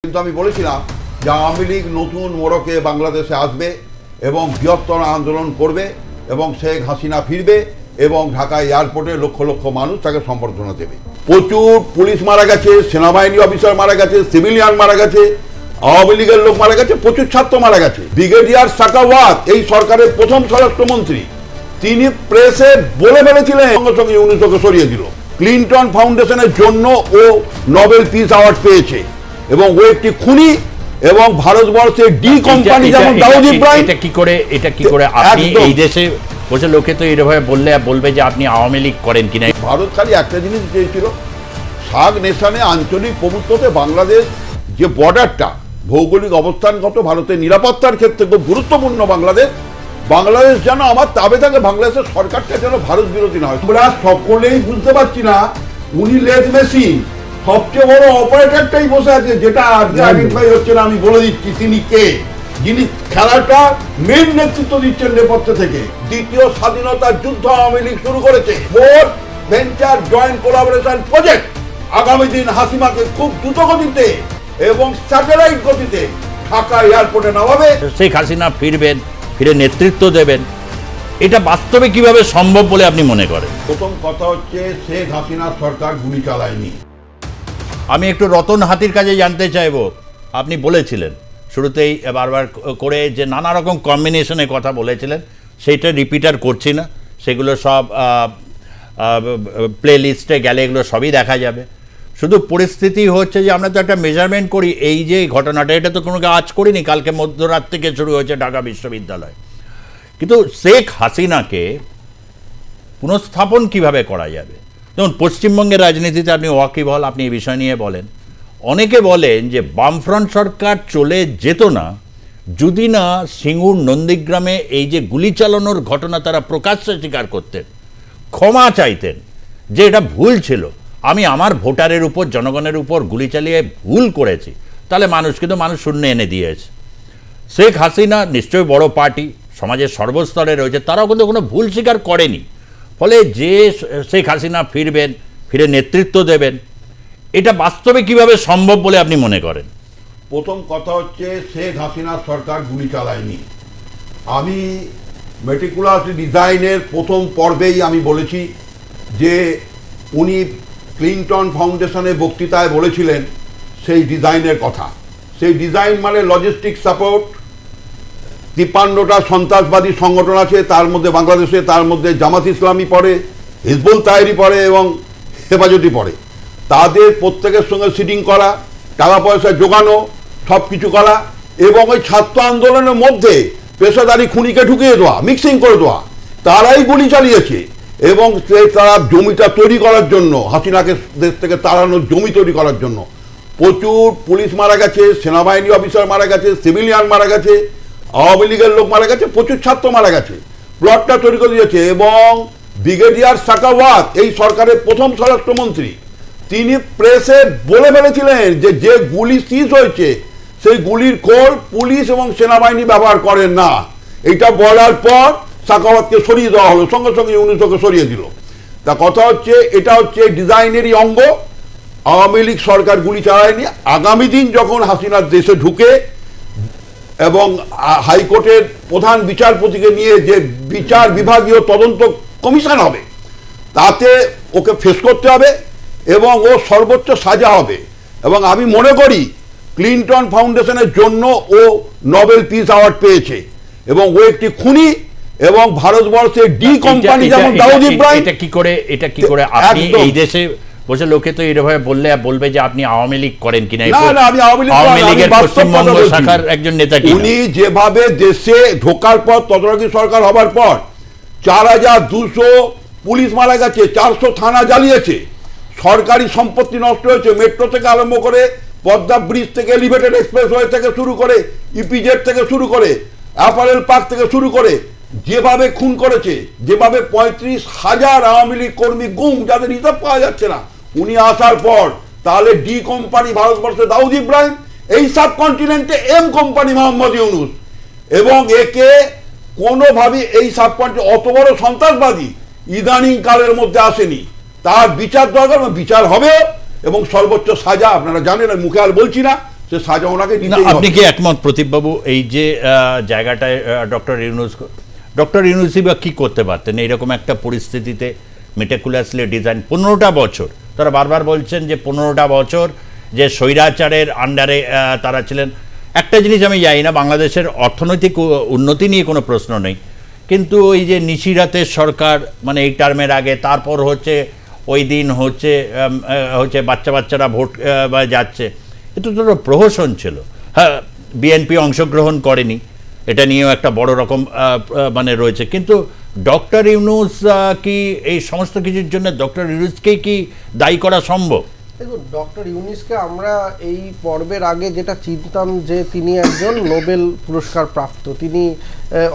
কিন্তু আমি বলেছিলাম যে আওয়ামী লীগ নতুন মোড়কে বাংলাদেশে আসবে এবং বৃহত্তর আন্দোলন করবে এবং শেখ হাসিনা ফিরবে এবং ঢাকা এয়ারপোর্টে লক্ষ লক্ষ মানুষ তাকে সম্বর্ধনা দেবে। প্রচুর পুলিশ মারা গেছে, সেনাবাহিনী অফিসার মারা গেছে, সিভিলিয়ান মারা গেছে, আওয়ামী লীগের লোক মারা গেছে, প্রচুর ছাত্র মারা গেছে। ব্রিগেডিয়ার সাখাওয়াত এই সরকারের প্রথম স্বরাষ্ট্রমন্ত্রী, তিনি প্রেসে বলে ফেলেছিলেন, সঙ্গে সঙ্গে ইউনিসেফকে সরিয়ে দিল। ক্লিনটন ফাউন্ডেশনের জন্য ও নোবেল পিস অ্যাওয়ার্ড পেয়েছে এবং ও একটি খুনি এবং ভারতবর্ষের ডি কোম্পানি যেমন দাউদ ইব্রাহিম। এটা কি করে আপনি এই দেশে বসে লোকে তো এভাবে বলবে যে আপনি আওয়ামী লীগ করেন কিনা। ভারত খালি একটা জিনিস চেয়েছিল, সার্ক নেশনে আঞ্চলিক প্রভুত্বতে বাংলাদেশ যে বর্ডারটা ভৌগোলিক অবস্থানগত ভারতের নিরাপত্তার ক্ষেত্রে খুব গুরুত্বপূর্ণ, বাংলাদেশ যেন আমার তাবে থাকে, বাংলাদেশের সরকারটা যেন ভারত বিরোধী না হয়। আমরা সকলেই বুঝতে পারছি না উনি লেজ মেশিন সবচেয়ে বড় অপারেটরটাই বসে আছে, যেটা আইডেন্টিফাই হচ্ছে না। আমি বলে দিচ্ছি তিনি কে, যিনি খেলাটা মেন নেতৃত্ব দিচ্ছেন নেপথ্য থেকে। দ্বিতীয় স্বাধীনতার যুদ্ধ আওয়ামী লীগ শুরু করেছে, fourth venture joint collaboration project. আগামী দিন হাসিনাকে খুব দ্রুত গতিতে এবং স্যাটেলাইট গতিতে ঢাকা এয়ারপোর্টে নামাবে। শেখ হাসিনা ফিরবেন, ফিরে নেতৃত্ব দেবেন, এটা বাস্তবে কিভাবে সম্ভব বলে আপনি মনে করেন? প্রথম কথা হচ্ছে শেখ হাসিনার সরকার গুলি চালায়নি। আমি একটু রতন হাতির কাছে জানতে চাইব, আপনি বলেছিলেন শুরুতেই বারবার করে যে নানা রকম কম্বিনেশনে কথা বলেছিলেন, সেইটা রিপিটার করছি না, সেগুলো সব প্লে লিস্টে গেলে এগুলো সবই দেখা যাবে। শুধু পরিস্থিতি হচ্ছে যে আমরা তো একটা মেজারমেন্ট করি, এই যে ঘটনাটা এটা তো কোনো আজ করিনি, কালকে মধ্যরাত থেকে শুরু হয়েছে ঢাকা বিশ্ববিদ্যালয়। কিন্তু শেখ হাসিনাকে পুনঃস্থাপন কিভাবে করা যাবে? যেমন পশ্চিমবঙ্গের রাজনীতিতে আপনি ওয়াকিবহাল, আপনি এই বিষয় নিয়ে বলেন। অনেকে বলেন যে বামফ্রন্ট সরকার চলে যেত না যদি না সিঙ্গুর নন্দীগ্রামে এই যে গুলি চালানোর ঘটনা তারা প্রকাশ্যে স্বীকার করতেন, ক্ষমা চাইতেন যে এটা ভুল ছিল, আমি আমার ভোটারের উপর, জনগণের উপর গুলি চালিয়ে ভুল করেছি, তাহলে মানুষ শূন্য এনে দিয়েছে। শেখ হাসিনা নিশ্চয়ই বড় পার্টি, সমাজের সর্বস্তরে রয়েছে, তারাও কিন্তু কোনো ভুল স্বীকার করেনি। ফলে যে শেখ হাসিনা ফিরবেন, ফিরে নেতৃত্ব দেবেন, এটা বাস্তবে কিভাবে সম্ভব বলে আপনি মনে করেন? প্রথম কথা হচ্ছে শেখ হাসিনার সরকার গুলি চালায়নি। আমি মেটিকুলাস ডিজাইনের প্রথম পর্বেই আমি বলেছি যে উনি ক্লিনটন ফাউন্ডেশনের বক্তৃতায় বলেছিলেন সেই ডিজাইনের কথা। সেই ডিজাইন মানে লজিস্টিক সাপোর্ট। 53টা সন্ত্রাসবাদী সংগঠন আছে তার মধ্যে বাংলাদেশে, তার মধ্যে জামাত ইসলামী পড়ে, হিজবুল তাহরির পড়ে এবং হেফাজতি পড়ে। তাদের প্রত্যেকের সঙ্গে সিটিং করা, টাকা পয়সা জোগানো, সব কিছু করা এবং ওই ছাত্র আন্দোলনের মধ্যে পেশাদারি খুনিকে ঢুকিয়ে দেওয়া, মিক্সিং করে দেওয়া, তারাই গুলি চালিয়েছে। এবং তারা জমিটা তৈরি করার জন্য, হাসিনাকে দেশ থেকে তাড়ানোর জমি তৈরি করার জন্য প্রচুর পুলিশ মারা গেছে, সেনাবাহিনী অফিসার মারা গেছে, সিভিলিয়ান মারা গেছে, আওয়ামী লীগের লোক মারা গেছে, প্রচুর ছাত্র মারা গেছে। প্লটটা তৈরি করে দিয়েছে এবং ব্রিগেডিয়ার সাখাওয়াত এই সরকারের প্রথম স্বরাষ্ট্রমন্ত্রী, তিনি প্রেসে বলে ফেলেছিলেন যে যে গুলি সিজ হয়েছে সেই গুলির কোড পুলিশ এবং সেনাবাহিনী ব্যবহার করেন না। এইটা বলার পর সাখাওয়াতকে সরিয়ে দেওয়া হলো, সঙ্গে সঙ্গে ইউনিসেফকে সরিয়ে দিল। তা কথা হচ্ছে এটা হচ্ছে ডিজাইনেরই অঙ্গ। আওয়ামী লীগ সরকার গুলি চালায়নি। আগামী দিন যখন হাসিনার দেশে ঢুকে এবং হাইকোর্টের প্রধান বিচারপতিকে নিয়ে যে বিচার বিভাগীয় তদন্ত কমিশন হবে, তাতে ওকে ফেস করতে হবে এবং ও সর্বোচ্চ সাজা হবে। এবং আমি মনে করি ক্লিনটন ফাউন্ডেশনের জন্য ও নোবেল পিস অ্যাওয়ার্ড পেয়েছে এবং ও একটি খুনি এবং ভারতবর্ষের ডি কোম্পানি যেমন দাউদ ইব্রাহিম। এটা কি করে আপনি এই দেশে বসে লোকে তো এভাবে বলবে যে আপনি আওয়ামী লীগ করেন কিনা? আমি আওয়ামী লীগের পশ্চিমবঙ্গ শাখার একজন নেতা। উনি যেভাবে দেশে ঢোকার পর, তদারকি সরকার হবার পর 4200 পুলিশ মারা গেছে, 400 থানা জ্বালিয়েছে, সরকারি সম্পত্তি নষ্ট হয়েছে, মেট্রো থেকে আরম্ভ করে পদ্মা ব্রিজ থেকে এলিভেটেড এক্সপ্রেসওয়ে থেকে শুরু করে ইপিজেড থেকে শুরু করে অ্যাপারেল পার্ক থেকে শুরু করে যেভাবে খুন করেছে, যেভাবে 35,000 আওয়ামী লীগ কর্মী গুম, যাদের হিসাব পাওয়া যাচ্ছে না। উনি আসার পর তাহলে ডি কোম্পানি ভারতবর্ষে দাউদ ইব্রাহিম, এই সাবকন্টিনেন্টে এম কোম্পানি মোহাম্মদ ইউনুস। এবং একে কোনোভাবে এই সাবকন্টিনেন্ট অত বড় সন্ত্রাসবাদী ইদানিং কালের মধ্যে আসেনি। তার বিচার দরকার, বিচার হবে এবং সর্বোচ্চ সাজা। আপনারা জানেন, মুখে আর বলছি না, সে সাজা ওনাকে না, দিতেই আপনি হবে। কি একমত প্রদীপবাবু এই যে জায়গাটায় ডক্টর ইউনুসই বা কি করতে পারতেন এইরকম একটা পরিস্থিতিতে? মেটিকুলাসলি ডিজাইন 15টা বছর তারা বারবার বলছেন যে 15টা বছর যে স্বৈরাচারের আন্ডারে তারা ছিলেন। একটা জিনিস আমি জানি না, বাংলাদেশের অর্থনৈতিক উন্নতি নিয়ে কোনো প্রশ্ন নেই, কিন্তু ওই যে নিশিরাতের সরকার মানে এই টার্মের আগে, তারপর হচ্ছে ওই দিন হচ্ছে বাচ্চারা ভোট যাচ্ছে, এটা তো প্রহসন ছিল। হ্যাঁ, বিএনপি অংশগ্রহণ করেনি, এটা নিয়েও একটা বড় রকম মানে রয়েছে, কিন্তু ডক্টর ইউনুস কি এই সমস্ত কিছুর জন্য ডক্টর ইউনুসকেই কি দায়ী করা সম্ভব? দেখুন, ডক্টর ইউনুসকে আমরা এই পর্বের আগে যেটা চিনতাম যে তিনি একজন নোবেল পুরস্কার প্রাপ্ত, তিনি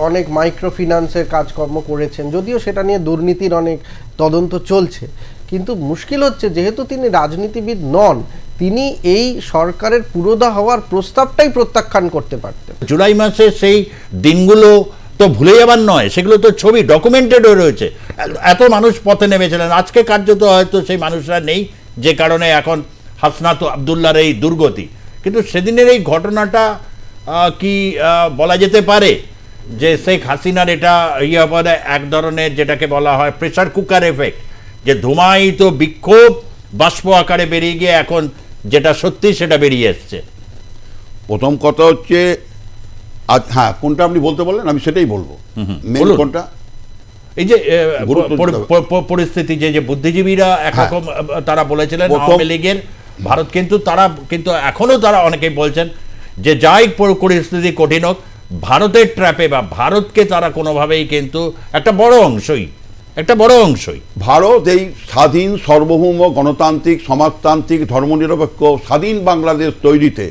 অনেক মাইক্রো ফিন্যান্সের কাজকর্ম করেছেন, যদিও সেটা নিয়ে দুর্নীতির অনেক তদন্ত চলছে, কিন্তু মুশকিল হচ্ছে যেহেতু তিনি রাজনীতিবিদ নন, তিনি এই সরকারের পুরোধা হওয়ার প্রস্তাবটাই প্রত্যাখ্যান করতে পারতেন। জুলাই মাসে সেই দিনগুলো তো ভুলে যাবার নয়, সেগুলো তো ছবি ডকুমেন্টেড হয়ে রয়েছে। এত মানুষ পথে নেমেছিলেন, আজকে কার্যত হয়তো সেই মানুষরা নেই, যে কারণে এখন হাসনাত আবদুল্লাহর এই দুর্গতি। কিন্তু সেদিনের এই ঘটনাটা কি বলা যেতে পারে যে শেখ হাসিনার এটা পরে এক ধরনের যেটাকে বলা হয় প্রেসার কুকার এফেক্ট, যে ধুমায়িত বিক্ষোভ বাষ্প আকারে বেরিয়ে গিয়ে এখন যেটা সত্যি সেটা বেরিয়ে এসছে? প্রথম কথা হচ্ছে, হ্যাঁ, কোনটা আপনি বলতে বললেন, আমি সেটাই বলবো। মেন কোনটা? এই যে পরিস্থিতি, যে বুদ্ধিজীবীরা একরকম তারা বলেছিলেন আওয়ামী লীগের ভারত, কিন্তু এখনো তারা অনেকেই বলছেন যে যাই পরিস্থিতি কঠিন হোক, ভারতের ট্র্যাপে বা ভারতকে তারা কোনোভাবেই কিন্তু একটা বড় অংশই ভারত এই স্বাধীন সার্বভৌম গণতান্ত্রিক সমাজতান্ত্রিক ধর্মনিরপেক্ষ স্বাধীন বাংলাদেশ তৈরিতে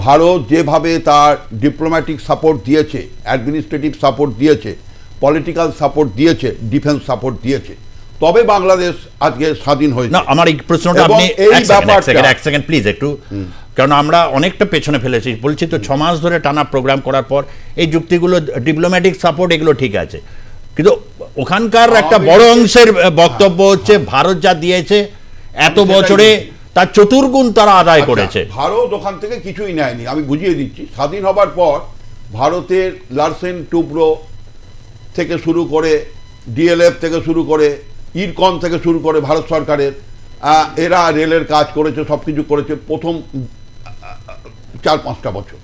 ভারত যেভাবে তার ডিপ্লোম্যাটিক সাপোর্ট দিয়েছে, অ্যাডমিনিস্ট্রেটিভ সাপোর্ট দিয়েছে, পলিটিক্যাল সাপোর্ট দিয়েছে, ডিফেন্স সাপোর্ট দিয়েছে, তবে বাংলাদেশ আজকে স্বাধীন হয়েছে। না, আমার এই প্রশ্নটা আপনি এক সেকেন্ড প্লিজ একটু, কারণ আমরা অনেকটা পেছনে ফেলেছি। বলছি তো 6 মাস ধরে টানা প্রোগ্রাম করার পর এই যুক্তিগুলো, ডিপ্লোম্যাটিক সাপোর্ট, এগুলো ঠিক আছে, কিন্তু ওখানকার একটা বড় অংশের বক্তব্য হচ্ছে ভারত যা দিয়েছে এত বছরে তার চতুর্গুণ তারা আদায় করেছে। ভারত ওখান থেকে কিছুই নেয়নি। আমি বুঝিয়ে দিচ্ছি, স্বাধীন হবার পর ভারতের লারসেন টুব্রো থেকে শুরু করে, ডিএলএফ থেকে শুরু করে, ইরকন থেকে শুরু করে, ভারত সরকারের এরা রেলের কাজ করেছে, সব কিছু করেছে প্রথম 4-5টা বছর।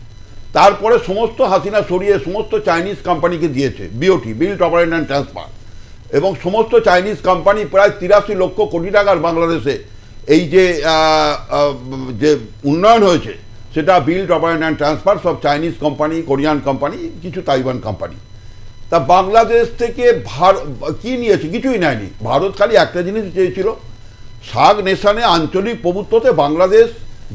তারপরে সমস্ত হাসিনা সরিয়ে সমস্ত চাইনিজ কোম্পানিকে দিয়েছে, BOT, build operate and transfer, এবং সমস্ত চাইনিজ কোম্পানি প্রায় 83 লক্ষ কোটি টাকার বাংলাদেশে এই যে উন্নয়ন হয়েছে, সেটা বিল্ড অপারেট অ্যান্ড ট্রান্সফার সব চাইনিজ কোম্পানি, কোরিয়ান কোম্পানি, কিছু তাইওয়ান কোম্পানি। তা বাংলাদেশ থেকে কি নিয়েছে? কিছুই নেয়নি। ভারত খালি একটা জিনিস চেয়েছিল, সাগ নেশানে আঞ্চলিক প্রভুত্বতে বাংলাদেশ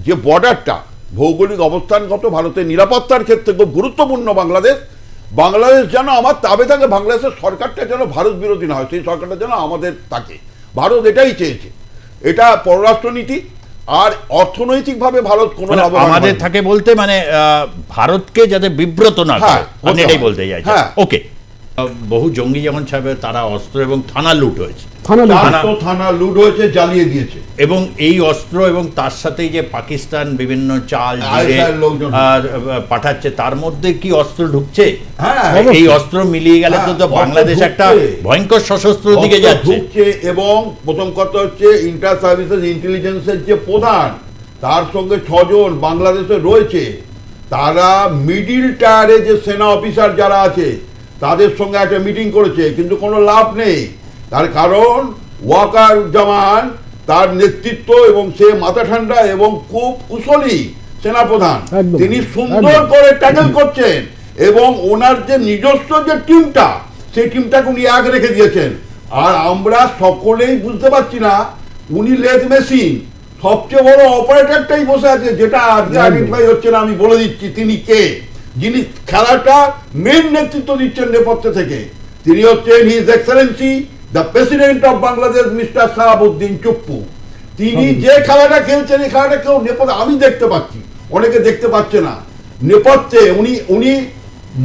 যে বর্ডারটা ভৌগোলিক অবস্থানগত ভারতের নিরাপত্তার ক্ষেত্রে খুব গুরুত্বপূর্ণ, বাংলাদেশ যেন আমার তাবে থাকে, বাংলাদেশের সরকারটা যেন ভারত বিরোধী না হয়, সেই সরকারটা যেন আমাদের থাকে। ভারত এটাই চেয়েছে, এটা পররাষ্ট্রনীতি। আর অর্থনৈতিকভাবে ভারত কোনো আমাদের থাকে বলতে মানে ভারতকে যাতে বিব্রত না করে, আমি এটাই বলতে চাইছি। ওকে, বহু জঙ্গি যেমন ছাড়বে, তারা অস্ত্র এবং থানা লুট হয়েছে, থানা লুট হয়েছে, জ্বালিয়ে দিয়েছে, এবং এই অস্ত্র এবং তার সাথে যে পাকিস্তান বিভিন্ন চাল পাঠাচ্ছে, তার মধ্যে কি অস্ত্র ঢুকছে? এই অস্ত্র মিলিয়ে গেলে তো বাংলাদেশ একটা ভয়ঙ্কর সশস্ত্র দিকে যাচ্ছে। এবং প্রথম কথা হচ্ছে, ইন্টার সার্ভিসেস ইন্টেলিজেন্সের যে প্রধান, তার সঙ্গে 6 জন বাংলাদেশে রয়েছে, তারা মিডিল টায়ারে যে সেনা অফিসার যারা আছে তাদের সঙ্গে একটা মিটিং করেছে, কিন্তু কোনো লাভ নেই। তার কারণ ওয়াকার জামান তার নেতৃত্ব, এবং সে মাথা ঠান্ডা এবং খুব কুশলী সেনাপ্রধান, তিনি সুন্দর করে ট্যাকেল করছেন, এবং ওনার যে নিজস্ব যে টিমটা, সেই টিমটাকে উনি এক রেখে দিয়েছেন। আর আমরা সকলেই বুঝতে পারছি না, উনি লেদ মেশিন, সবচেয়ে বড় অপারেটরটাই বসে আছে, যেটা আজকে আইডেন্টিফাই হচ্ছে না। আমি বলে দিচ্ছি তিনি কে, যিনি খেলাটা মেন নেতৃত্ব দিচ্ছেন নেপথ্যে থেকে। তিনি হচ্ছেন his Excellency the president of Bangladesh mister Shahabuddin Chuppu. তিনি যে খেলাটা খেলছেন, এই খেলাটা কেউ নেপথ্যে, আমি দেখতে পাচ্ছি, অনেকে দেখতে পাচ্ছে না, নেপথ্যে উনি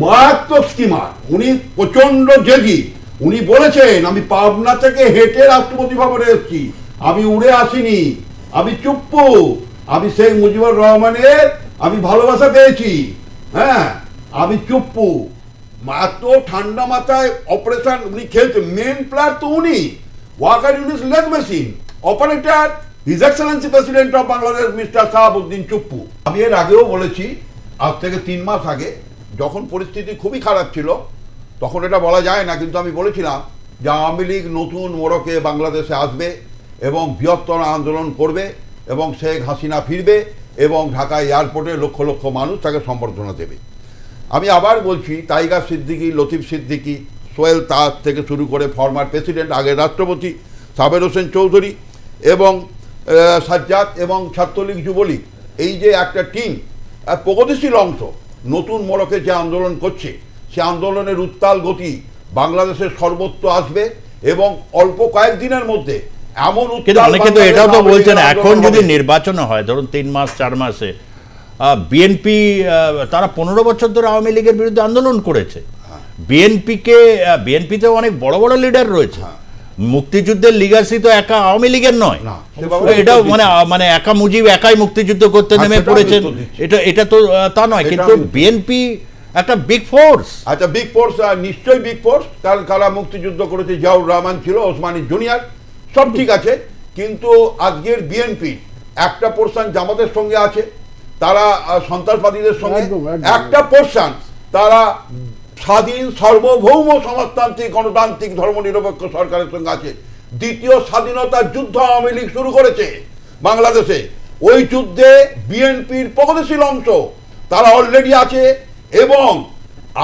মারাত্মক স্কিমার, উনি প্রচন্ড জেদি। উনি বলেছেন, আমি পাবনা থেকে হেঁটে রাষ্ট্রপতি ভবনে এসেছি, আমি উড়ে আসিনি, আমি চুপ্পু, আমি শেখ মুজিবুর রহমানের আমি ভালোবাসা পেয়েছি। হ্যাঁ, আমি চুপ্পু, এত ঠান্ডা মাথায় অপারেশন উনি খেলছেন, মেন প্লেয়ার তো উনি, Waqar Younis leg machine, operator his excellency president of Bangladesh mister Shahabuddin Chuppu. আমি এর আগেও বলেছি, আজ থেকে 3 মাস আগে যখন পরিস্থিতি খুবই খারাপ ছিল, তখন এটা বলা যায় না, কিন্তু আমি বলেছিলাম যে আওয়ামী লীগ নতুন মোড়কে বাংলাদেশে আসবে এবং বৃহত্তর আন্দোলন করবে এবং শেখ হাসিনা ফিরবে এবং ঢাকা এয়ারপোর্টে লক্ষ লক্ষ মানুষ তাকে সম্বর্ধনা দেবে। আমি আবার বলছি, টাইগার সিদ্দিকী, লতিফ সিদ্দিকী, সোহেল তাজ থেকে শুরু করে ফরমার প্রেসিডেন্ট, আগের রাষ্ট্রপতি সাবের হোসেন চৌধুরী এবং সাজ্জাদ এবং ছাত্রলীগ যুবলীগ, এই যে একটা টিম, প্রগতিশীল অংশ নতুন মোড়কে যে আন্দোলন করছে, সে আন্দোলনের উত্তাল গতি বাংলাদেশের সর্বত্র আসবে এবং অল্প কয়েকদিনের মধ্যে এমন কিন্তু অনেকে তো এটাও তো বলছেন, এখন যদি নির্বাচন হয় ধরুন 3 মাস 4 মাসে, বিএনপি তারা 15 বছর ধরে আওয়ামী লীগের বিরুদ্ধে আন্দোলন করেছে, বিএনপিতেও অনেক বড় বড় লিডার রয়েছে, মুক্তিযুদ্ধের লিগাসি তো একা আওয়ামী লীগের নয়, এটাও মানে একা মুজিব একাই মুক্তিযুদ্ধ করতে নেমে পড়েছেন, এটা তো তা নয়, কিন্তু বিএনপি একটা বিগ ফোর্স। আচ্ছা, বিগ ফোর্স, নিশ্চয়ই বিগ ফোর্স, কারণ কারা মুক্তিযুদ্ধ করেছে, জিয়াউর রহমান ছিল, ওসমানী জুনিয়র, সব ঠিক আছে, কিন্তু আজকের বিএনপি একটা পোর্শন জামাতের সঙ্গে আছে, তারা সন্ত্রাসবাদীদের সঙ্গে, একটা পোর্শন তারা স্বাধীন সার্বভৌম সমাজতান্ত্রিক গণতান্ত্রিক ধর্মনিরপেক্ষ সরকারের সঙ্গে আছে। দ্বিতীয় স্বাধীনতার যুদ্ধ আওয়ামী লীগ শুরু করেছে বাংলাদেশে, ওই যুদ্ধে বিএনপির প্রগতিশীল অংশ তারা অলরেডি আছে এবং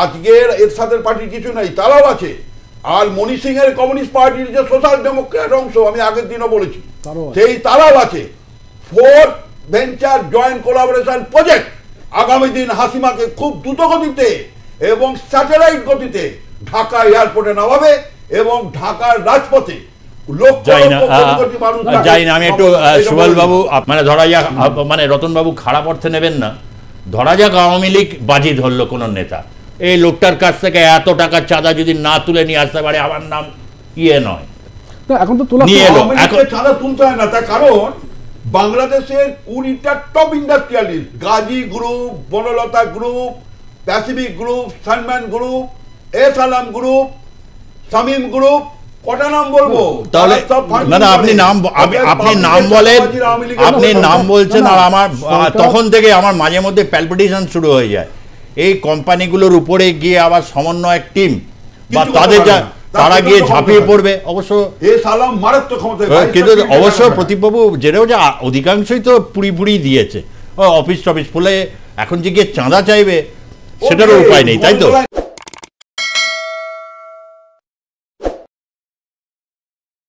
আজকের এরশাদের পার্টির কিছু নেই, তারাও আছে। আর মনি সিং এর কমিউনিস্ট পার্টির যে সোশ্যাল ডেমোক্রেট অংশ, আমি আগের দিনও বলেছি, সেই তারাও আছে। 4 ভেঞ্চার জয়েন্ট কোলাবোরেশন প্রজেক্ট আগামী দিন হাসিমাকে খুব দ্রুত গতিতে এবং স্যাটেলাইট গতিতে ঢাকা এয়ারপোর্টে নামাবে এবং ঢাকার রাজপথে আমি একটু সুবল বাবু, মানে ধরা যাক, মানে রতন বাবু খারাপ অর্থে নেবেন না, ধরা যাক আওয়ামী লীগ বাজি ধরলো কোন নেতা, এই লোকটার কাছ থেকে এত টাকার চাঁদা যদি না তুলে নিয়ে আসতে পারে, আমার নাম নয়, এখন তো তোলা নিয়ে এলো, এখন চাঁদা তুলতে হয় না, তার কারণ বাংলাদেশের 20টা top industrialist, Gazi group, Banalata group, Pacific group, Sunman group, S Alam group, Shamim group, কটা নাম বলবো? তাহলে না, আপনি নাম বলেন, আপনি নাম বলছেন, আর আমার তখন থেকে আমার মাঝে মধ্যে প্যালপিটেশন শুরু হয়ে যায়, এই কোম্পানিগুলোর উপরে গিয়ে আবার সমন্বয়ক টিম বা তাদের তারা গিয়ে ঝাঁপিয়ে পড়বে। অবশ্য কিন্তু অবশ্য প্রদীপবাবু জেনেও যে অধিকাংশই তো পুরি দিয়েছে অফিস টফিস, ফলে এখন যে গিয়ে চাঁদা চাইবে সেটারও উপায় নেই, তাই তো?